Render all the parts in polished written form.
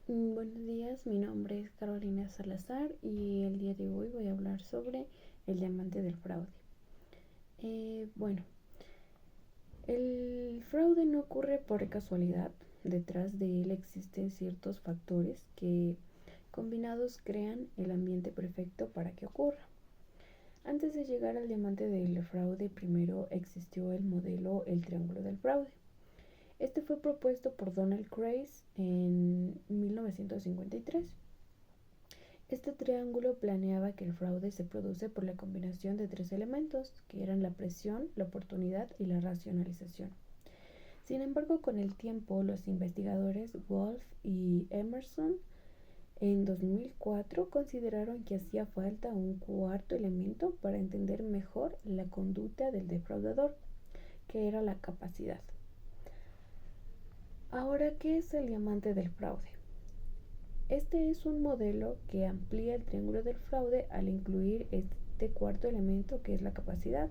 Buenos días, mi nombre es Carolina Salazar y el día de hoy voy a hablar sobre el diamante del fraude. Bueno, el fraude no ocurre por casualidad. Detrás de él existen ciertos factores que combinados crean el ambiente perfecto para que ocurra. Antes de llegar al diamante del fraude, primero existió el modelo El Triángulo del Fraude. Este fue propuesto por Donald Crace en 1953. Este triángulo planeaba que el fraude se produce por la combinación de tres elementos, que eran la presión, la oportunidad y la racionalización. Sin embargo, con el tiempo, los investigadores Wolf y Emerson en 2004 consideraron que hacía falta un cuarto elemento para entender mejor la conducta del defraudador, que era la capacidad. Ahora, ¿qué es el diamante del fraude? Este es un modelo que amplía el triángulo del fraude al incluir este cuarto elemento que es la capacidad.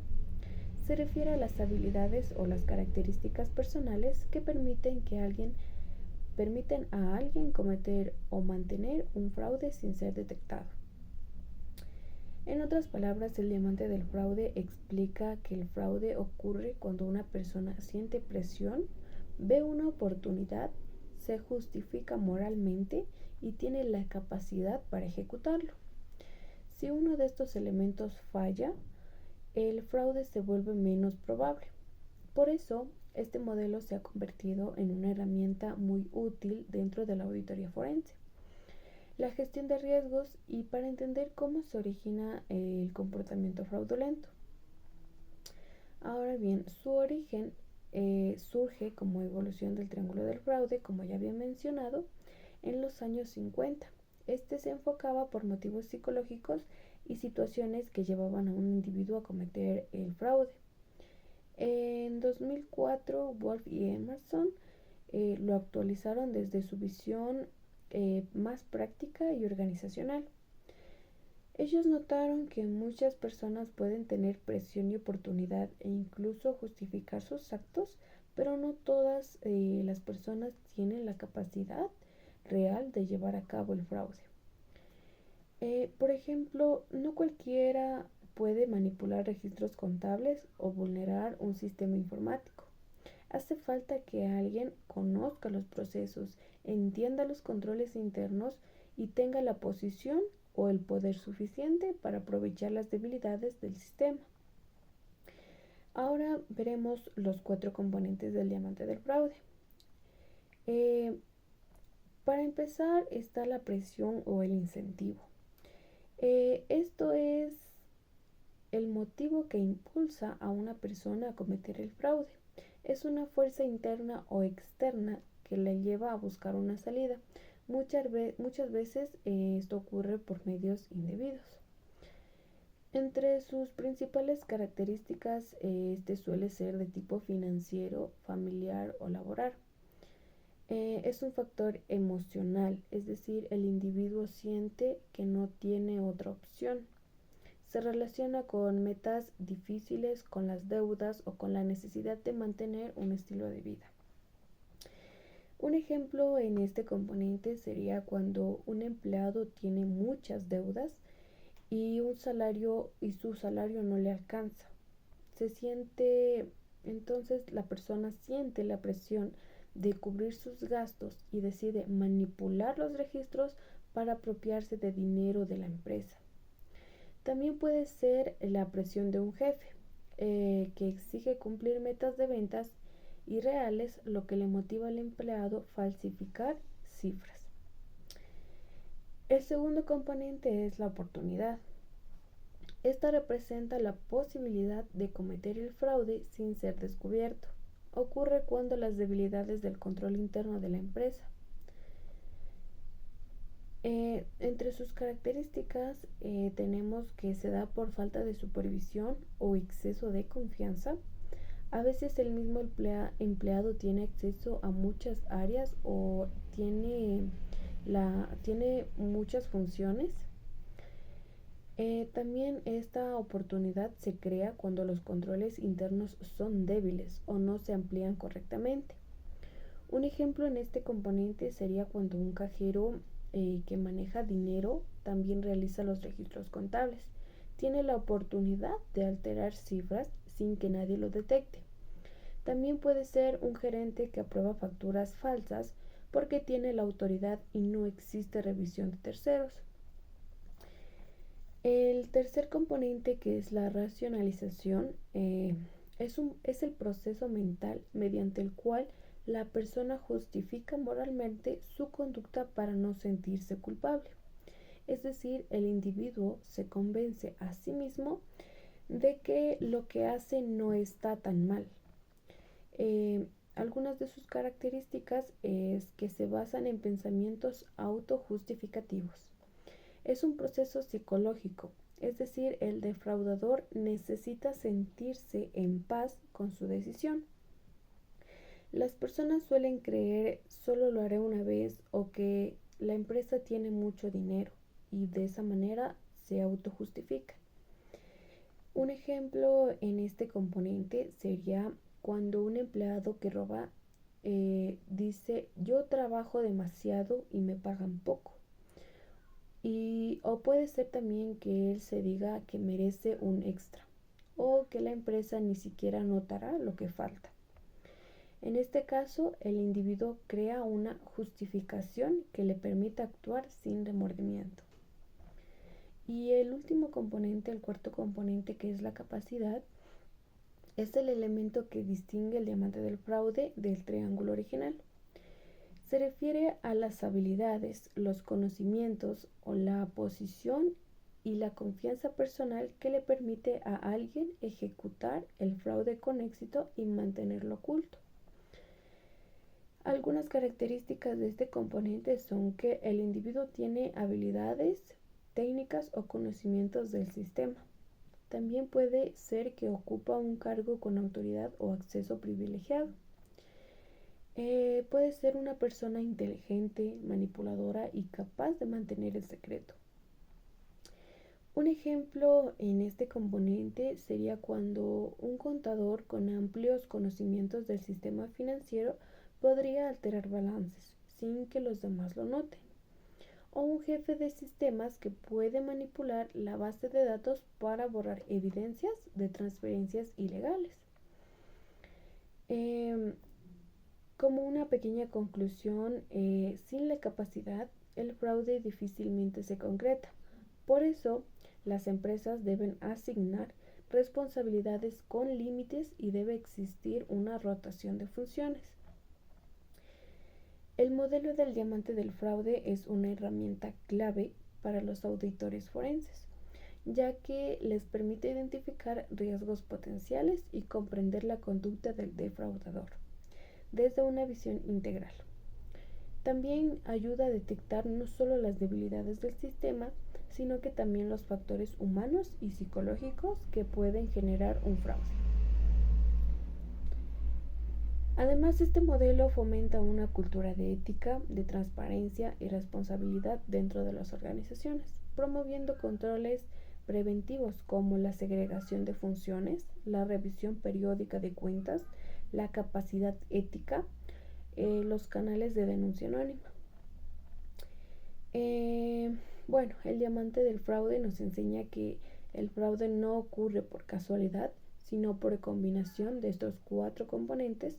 Se refiere a las habilidades o las características personales que permiten a alguien cometer o mantener un fraude sin ser detectado. En otras palabras, el diamante del fraude explica que el fraude ocurre cuando una persona siente presión, ve una oportunidad, se justifica moralmente y tiene la capacidad para ejecutarlo. Si uno de estos elementos falla, el fraude se vuelve menos probable. Por eso, este modelo se ha convertido en una herramienta muy útil dentro de la auditoría forense, la gestión de riesgos y para entender cómo se origina el comportamiento fraudulento. Ahora bien, su origen surge como evolución del triángulo del fraude, como ya había mencionado, en los años 50. Este se enfocaba por motivos psicológicos y situaciones que llevaban a un individuo a cometer el fraude. En 2004, Wolf y Emerson lo actualizaron desde su visión más práctica y organizacional. Ellos notaron que muchas personas pueden tener presión y oportunidad e incluso justificar sus actos, pero no todas las personas tienen la capacidad real de llevar a cabo el fraude. Por ejemplo, no cualquiera puede manipular registros contables o vulnerar un sistema informático. Hace falta que alguien conozca los procesos, entienda los controles internos y tenga la posición o el poder suficiente para aprovechar las debilidades del sistema. Ahora veremos los cuatro componentes del diamante del fraude. Eh, para empezar está la presión o el incentivo. Esto es el motivo que impulsa a una persona a cometer el fraude. Es una fuerza interna o externa que la lleva a buscar una salida. Muchas veces esto ocurre por medios indebidos. Entre sus principales características, este suele ser de tipo financiero, familiar o laboral. Es un factor emocional, es decir, el individuo siente que no tiene otra opción. Se relaciona con metas difíciles, con las deudas o con la necesidad de mantener un estilo de vida. Un ejemplo en este componente sería cuando un empleado tiene muchas deudas y su salario no le alcanza. Entonces la persona siente la presión de cubrir sus gastos y decide manipular los registros para apropiarse de dinero de la empresa. También puede ser la presión de un jefe que exige cumplir metas de ventas irreales, lo que le motiva al empleado a falsificar cifras. El segundo componente es la oportunidad. Esta representa la posibilidad de cometer el fraude sin ser descubierto. Ocurre cuando las debilidades del control interno de la empresa. Entre sus características tenemos que se da por falta de supervisión o exceso de confianza. A veces el mismo empleado tiene acceso a muchas áreas o tiene muchas funciones. También esta oportunidad se crea cuando los controles internos son débiles o no se amplían correctamente. Un ejemplo en este componente sería cuando un cajero que maneja dinero también realiza los registros contables. Tiene la oportunidad de alterar cifras sin que nadie lo detecte. También puede ser un gerente que aprueba facturas falsas porque tiene la autoridad y no existe revisión de terceros. El tercer componente, que es la racionalización, es el proceso mental mediante el cual la persona justifica moralmente su conducta para no sentirse culpable. Es decir, el individuo se convence a sí mismo de que lo que hace no está tan mal. Algunas de sus características es que se basan en pensamientos autojustificativos. Es un proceso psicológico, es decir, el defraudador necesita sentirse en paz con su decisión. Las personas suelen creer solo lo haré una vez o que la empresa tiene mucho dinero y de esa manera se autojustifica. Un ejemplo en este componente sería cuando un empleado que roba dice yo trabajo demasiado y me pagan poco. O puede ser también que él se diga que merece un extra o que la empresa ni siquiera notará lo que falta. En este caso, el individuo crea una justificación que le permite actuar sin remordimiento. Y el último componente, el cuarto componente, que es la capacidad, es el elemento que distingue el diamante del fraude del triángulo original. Se refiere a las habilidades, los conocimientos o la posición y la confianza personal que le permite a alguien ejecutar el fraude con éxito y mantenerlo oculto. Algunas características de este componente son que el individuo tiene habilidades, técnicas o conocimientos del sistema. También puede ser que ocupa un cargo con autoridad o acceso privilegiado. Puede ser una persona inteligente, manipuladora y capaz de mantener el secreto. Un ejemplo en este componente sería cuando un contador con amplios conocimientos del sistema financiero podría alterar balances sin que los demás lo noten. O un jefe de sistemas que puede manipular la base de datos para borrar evidencias de transferencias ilegales. Como una pequeña conclusión, sin la capacidad, el fraude difícilmente se concreta. Por eso, las empresas deben asignar responsabilidades con límites y debe existir una rotación de funciones. El modelo del diamante del fraude es una herramienta clave para los auditores forenses, ya que les permite identificar riesgos potenciales y comprender la conducta del defraudador desde una visión integral. También ayuda a detectar no solo las debilidades del sistema, sino que también los factores humanos y psicológicos que pueden generar un fraude. Además, este modelo fomenta una cultura de ética, de transparencia y responsabilidad dentro de las organizaciones, promoviendo controles preventivos como la segregación de funciones, la revisión periódica de cuentas, la capacidad ética, los canales de denuncia anónima. Bueno, el diamante del fraude nos enseña que el fraude no ocurre por casualidad, sino por combinación de estos cuatro componentes.